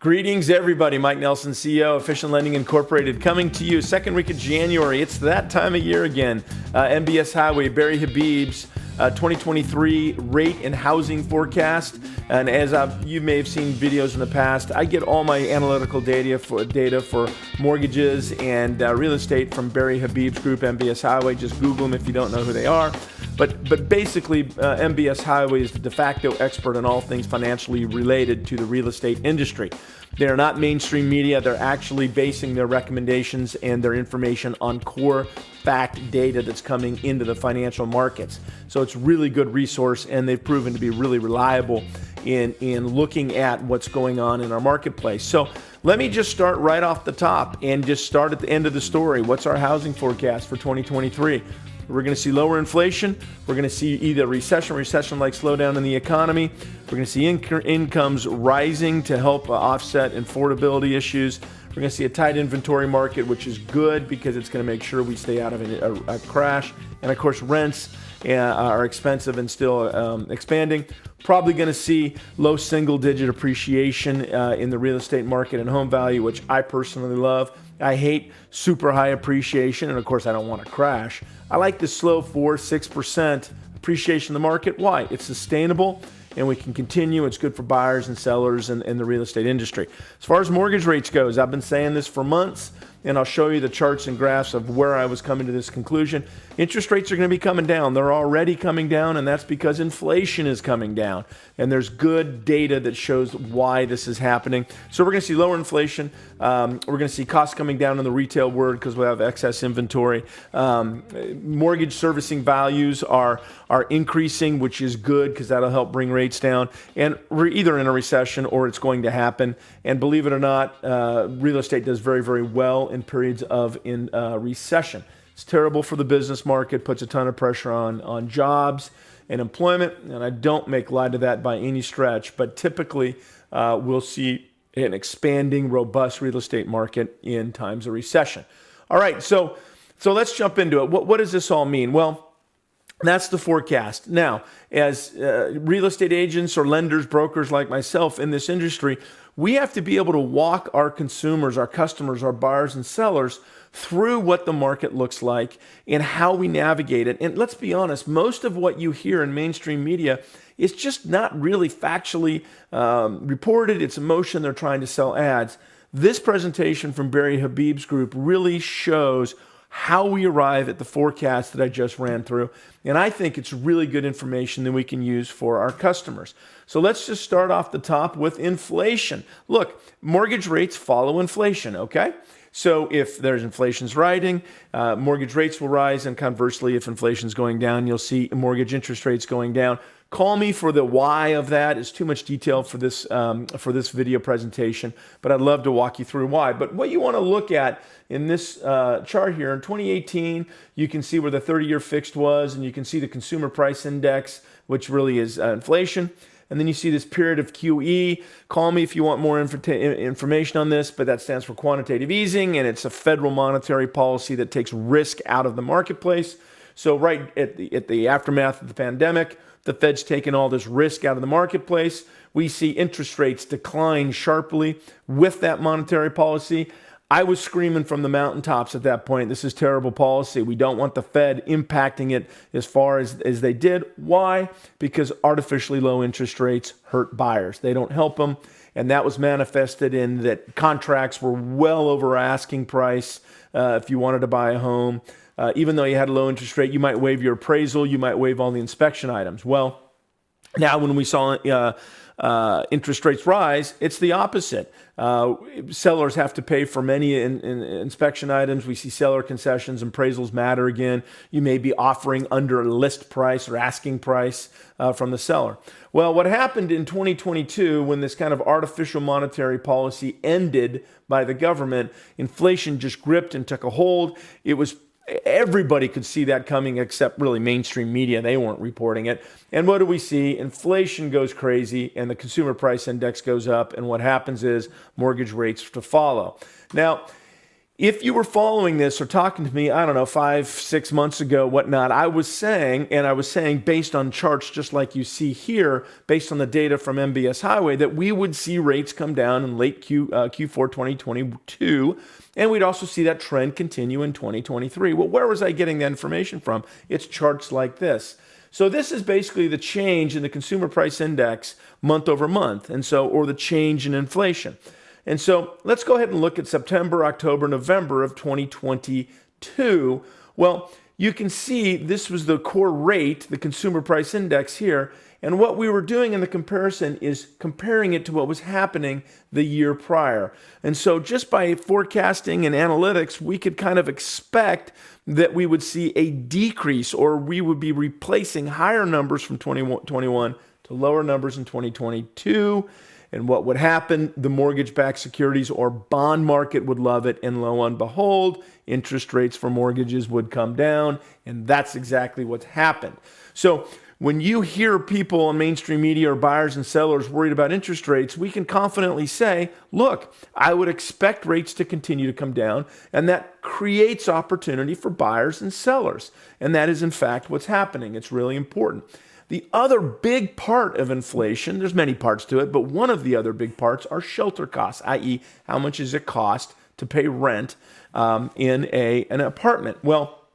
Greetings, everybody. Mike Nelson, CEO, Efficient Lending Incorporated, coming to you second week of January. It's that time of year again. MBS Highway, Barry Habib's 2023 rate and housing forecast. And as you may have seen videos in the past, I get all my analytical data for mortgages and real estate from Barry Habib's group, MBS Highway. Just Google them if you don't know who they are. But basically, MBS Highway is the de facto expert on all things financially related to the real estate industry. They're not mainstream media. They're actually basing their recommendations and their information on core fact data that's coming into the financial markets. So it's a really good resource, and they've proven to be really reliable in looking at what's going on in our marketplace. So let me just start right off the top and just start at the end of the story. What's our housing forecast for 2023? We're going to see lower inflation. We're going to see either recession-like slowdown in the economy. We're going to see incomes rising to help offset affordability issues. We're going to see a tight inventory market, which is good because it's going to make sure we stay out of a crash. And of course, rents are expensive and still expanding. Probably going to see low single-digit appreciation in the real estate market and home value, which I personally love. I hate super high appreciation, and of course, I don't want to crash. I like the slow 4-6% appreciation in the market. Why? It's sustainable, and we can continue. It's good for buyers and sellers in the real estate industry. As far as mortgage rates goes, I've been saying this for months, and I'll show you the charts and graphs of where I was coming to this conclusion. Interest rates are going to be coming down. They're already coming down, and that's because inflation is coming down. And there's good data that shows why this is happening. So we're going to see lower inflation. We're going to see costs coming down in the retail world because we have excess inventory. Mortgage servicing values are increasing, which is good because that'll help bring rates down. And we're either in a recession or it's going to happen. And believe it or not, real estate does very, very well in periods of recession. It's terrible for the business market, puts a ton of pressure on jobs and employment, and I don't make light of that by any stretch, but typically we'll see an expanding, robust real estate market in times of recession. All right, so let's jump into it. What does this all mean? Well, that's the forecast. Now, as real estate agents or lenders, brokers like myself in this industry, we have to be able to walk our consumers, our customers, our buyers and sellers through what the market looks like and how we navigate it. And let's be honest, most of what you hear in mainstream media is just not really factually reported. It's emotion. They're trying to sell ads. This presentation from Barry Habib's group really shows how we arrive at the forecast that I just ran through. And I think it's really good information that we can use for our customers. So let's just start off the top with inflation. Look, mortgage rates follow inflation, okay? So if there's inflation's rising, mortgage rates will rise, and conversely, if inflation's going down, you'll see mortgage interest rates going down. Call me for the why of that. It's too much detail for this video presentation, but I'd love to walk you through why. But what you want to look at in this chart here, in 2018, you can see where the 30-year fixed was, and you can see the consumer price index, which really is inflation. And then you see this period of QE. Call me if you want more information on this, but that stands for quantitative easing, and it's a federal monetary policy that takes risk out of the marketplace. So right at the aftermath of the pandemic, the Fed's taken all this risk out of the marketplace. We see interest rates decline sharply with that monetary policy. I was screaming from the mountaintops at that point, this is terrible policy. We don't want the Fed impacting it as far as they did. Why? Because artificially low interest rates hurt buyers. They don't help them. And that was manifested in that contracts were well over asking price if you wanted to buy a home. Even though you had a low interest rate, you might waive your appraisal, you might waive all the inspection items. Well, now when we saw interest rates rise, it's the opposite. Sellers have to pay for many inspection items. We see seller concessions, appraisals matter again. You may be offering under a list price or asking price from the seller. Well, what happened in 2022 when this kind of artificial monetary policy ended by the government, inflation just gripped and took a hold. Everybody could see that coming except really mainstream media. They weren't reporting it. And what do we see? Inflation goes crazy and the consumer price index goes up. And what happens is mortgage rates to follow. Now, if you were following this or talking to me, I don't know, 5-6 months ago, whatnot, I was saying based on charts just like you see here, based on the data from MBS Highway, that we would see rates come down in late Q4 2022, and we'd also see that trend continue in 2023. Well, where was I getting that information from? It's charts like this. So this is basically the change in the consumer price index month over month, or the change in inflation. And so let's go ahead and look at September, October, November of 2022. Well, you can see this was the core rate, the consumer price index here. And what we were doing in the comparison is comparing it to what was happening the year prior. And so just by forecasting and analytics, we could kind of expect that we would see a decrease, or we would be replacing higher numbers from 2021 to lower numbers in 2022. And what would happen? The mortgage-backed securities or bond market would love it. And lo and behold, interest rates for mortgages would come down. And that's exactly what's happened. So when you hear people on mainstream media or buyers and sellers worried about interest rates, we can confidently say, look, I would expect rates to continue to come down. And that creates opportunity for buyers and sellers. And that is, in fact, what's happening. It's really important. The other big part of inflation, there's many parts to it, but one of the other big parts are shelter costs, i.e. how much does it cost to pay rent in an apartment? Well,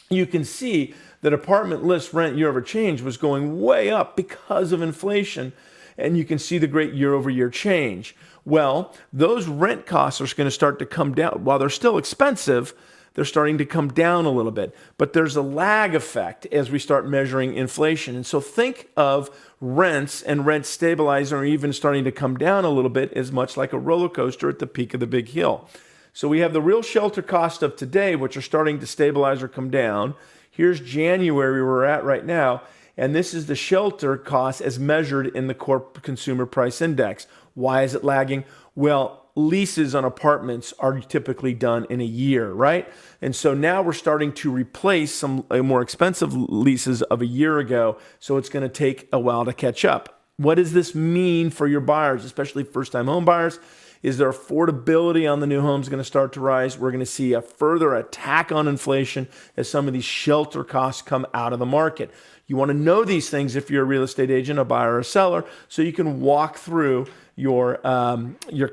you can see that apartment list rent year over change was going way up because of inflation, and you can see the great year over year change. Well, those rent costs are going to start to come down. While they're still expensive, they're starting to come down a little bit. But there's a lag effect as we start measuring inflation. And so think of rents and rent stabilizing or even starting to come down a little bit as much like a roller coaster at the peak of the big hill. So we have the real shelter cost of today, which are starting to stabilize or come down. Here's January where we're at right now. And this is the shelter cost as measured in the core consumer price index. Why is it lagging? Well, leases on apartments are typically done in a year, right? And so now we're starting to replace some more expensive leases of a year ago. So it's going to take a while to catch up. What does this mean for your buyers, especially first-time home buyers? Is their affordability on the new homes going to start to rise? We're going to see a further attack on inflation as some of these shelter costs come out of the market. You want to know these things if you're a real estate agent, a buyer, or a seller, so you can walk through your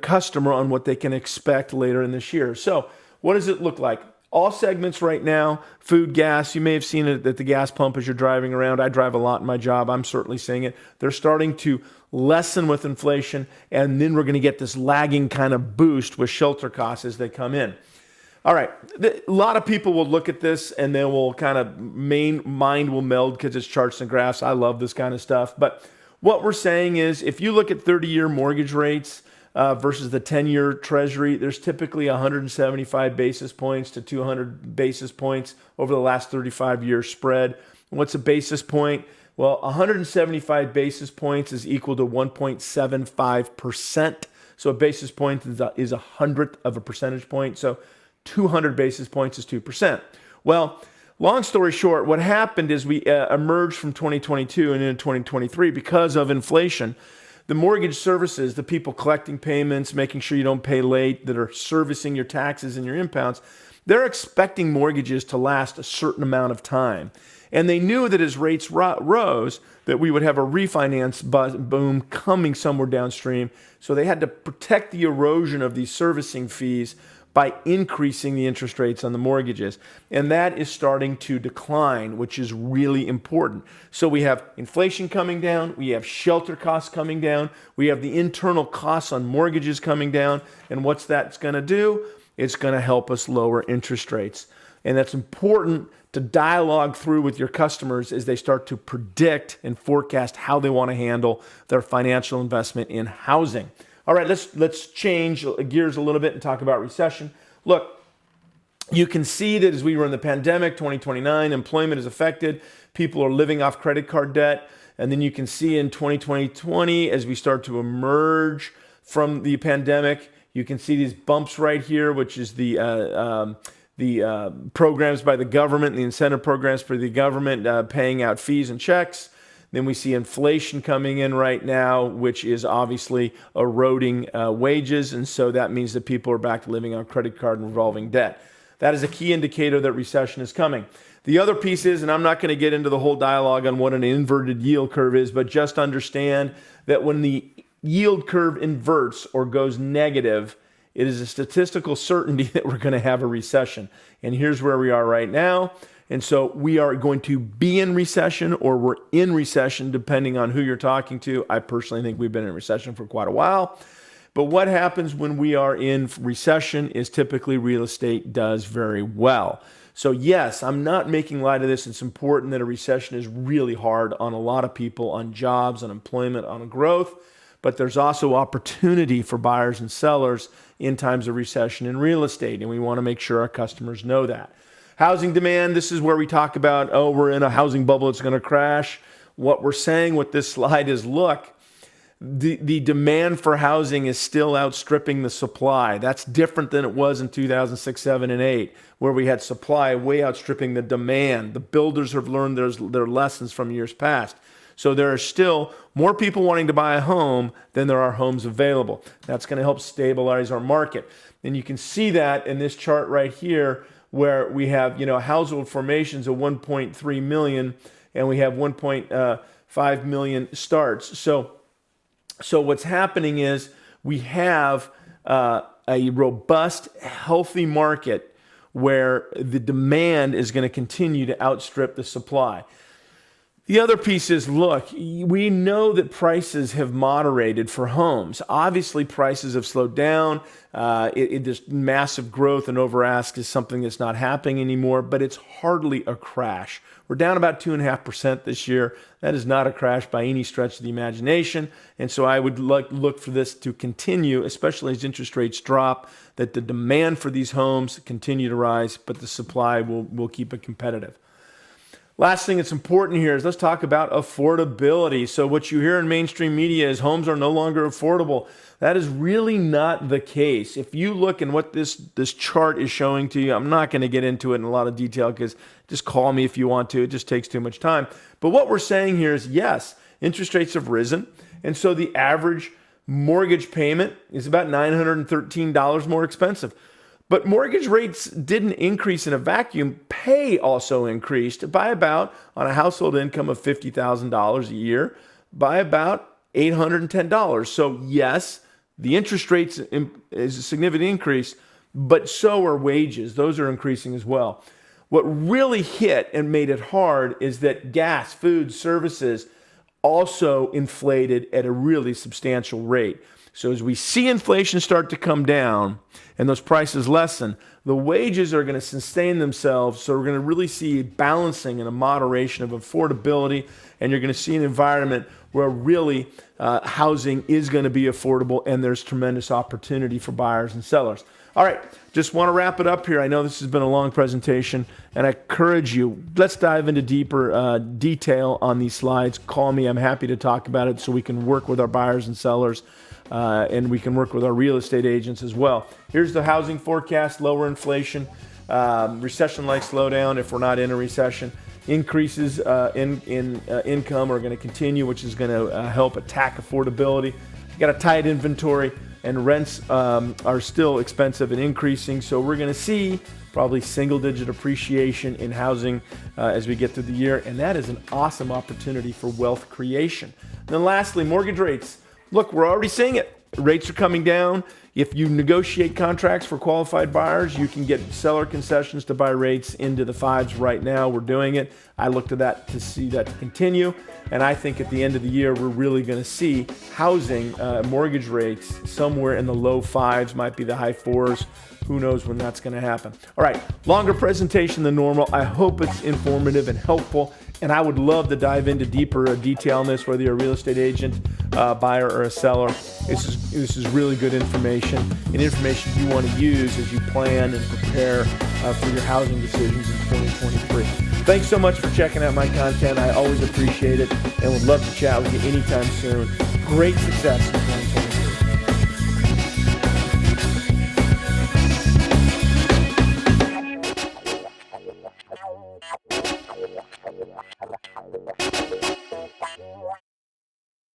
customer on what they can expect later in this year. So what does it look like? All segments right now, food, gas, you may have seen it at the gas pump as you're driving around. I drive a lot in my job. I'm certainly seeing it. They're starting to lessen with inflation, and then we're going to get this lagging kind of boost with shelter costs as they come in. All right, a lot of people will look at this and they will kind of mind will meld because it's charts and graphs. I love this kind of stuff. But what we're saying is if you look at 30-year mortgage rates versus the 10-year treasury, there's typically 175 basis points to 200 basis points over the last 35-year spread. What's a basis point? Well, 175 basis points is equal to 1.75%. So a basis point is a hundredth of a percentage point. So 200 basis points is 2%. Well, long story short, what happened is we emerged from 2022 and into 2023 because of inflation. The mortgage services, the people collecting payments, making sure you don't pay late, that are servicing your taxes and your impounds, they're expecting mortgages to last a certain amount of time. And they knew that as rates rose, that we would have a refinance boom coming somewhere downstream. So they had to protect the erosion of these servicing fees by increasing the interest rates on the mortgages. And that is starting to decline, which is really important. So we have inflation coming down, we have shelter costs coming down, we have the internal costs on mortgages coming down. And what's that's going to do? It's going to help us lower interest rates. And that's important to dialogue through with your customers as they start to predict and forecast how they want to handle their financial investment in housing. All right, let's change gears a little bit and talk about recession. Look, you can see that as we were in the pandemic, 2029, employment is affected. People are living off credit card debt. And then you can see in 2020, as we start to emerge from the pandemic, you can see these bumps right here, which is the programs by the government, the incentive programs for the government paying out fees and checks. Then we see inflation coming in right now, which is obviously eroding wages. And so that means that people are back to living on credit card and revolving debt. That is a key indicator that recession is coming. The other piece is, and I'm not going to get into the whole dialogue on what an inverted yield curve is, but just understand that when the yield curve inverts or goes negative, it is a statistical certainty that we're going to have a recession. And here's where we are right now. And so we are going to be in recession, or we're in recession, depending on who you're talking to. I personally think we've been in recession for quite a while. But what happens when we are in recession is typically real estate does very well. So yes, I'm not making light of this. It's important that a recession is really hard on a lot of people, on jobs, on employment, on growth. But there's also opportunity for buyers and sellers in times of recession in real estate. And we want to make sure our customers know that. Housing demand, this is where we talk about, oh, we're in a housing bubble, it's going to crash. What we're saying with this slide is, look, the demand for housing is still outstripping the supply. That's different than it was in 2006, 7, and 8, where we had supply way outstripping the demand. The builders have learned their lessons from years past. So there are still more people wanting to buy a home than there are homes available. That's going to help stabilize our market. And you can see that in this chart right here, where we have, household formations of 1.3 million, and we have 1.5 million starts. So what's happening is we have a robust, healthy market where the demand is going to continue to outstrip the supply. The other piece is, look, we know that prices have moderated for homes. Obviously, prices have slowed down. This massive growth and over-ask is something that's not happening anymore, but it's hardly a crash. We're down about 2.5% this year. That is not a crash by any stretch of the imagination. And so I would look for this to continue, especially as interest rates drop, that the demand for these homes continue to rise, but the supply will keep it competitive. Last thing that's important here is let's talk about affordability. So what you hear in mainstream media is homes are no longer affordable. That is really not the case. If you look in what this chart is showing to you, I'm not going to get into it in a lot of detail because just call me if you want to. It just takes too much time. But what we're saying here is, yes, interest rates have risen. And so the average mortgage payment is about $913 more expensive. But mortgage rates didn't increase in a vacuum. Pay also increased by about, on a household income of $50,000 a year, by about $810. So yes, the interest rates is a significant increase, but so are wages. Those are increasing as well. What really hit and made it hard is that gas, food, services also inflated at a really substantial rate. So as we see inflation start to come down and those prices lessen, the wages are going to sustain themselves. So we're going to really see a balancing and a moderation of affordability. And you're going to see an environment where really housing is going to be affordable and there's tremendous opportunity for buyers and sellers. All right, just want to wrap it up here. I know this has been a long presentation, and I encourage you, let's dive into deeper detail on these slides. Call me. I'm happy to talk about it so we can work with our buyers and sellers. And we can work with our real estate agents as well. Here's the housing forecast: lower inflation, recession-like slowdown if we're not in a recession. Increases in income are going to continue, which is going to help attack affordability. You got a tight inventory, and rents are still expensive and increasing. So we're going to see probably single-digit appreciation in housing as we get through the year, and that is an awesome opportunity for wealth creation. And then lastly, mortgage rates. Look, we're already seeing it. Rates are coming down. If you negotiate contracts for qualified buyers, you can get seller concessions to buy rates into the 5s right now. We're doing it. I look to that to see that continue. And I think at the end of the year, we're really going to see housing mortgage rates somewhere in the low 5s, might be the high 4s. Who knows when that's going to happen. All right, longer presentation than normal. I hope it's informative and helpful. And I would love to dive into deeper detail on this, whether you're a real estate agent, buyer, or a seller. This is really good information, and information you want to use as you plan and prepare for your housing decisions in 2023. Thanks so much for checking out my content. I always appreciate it and would love to chat with you anytime soon. Great success in 2023.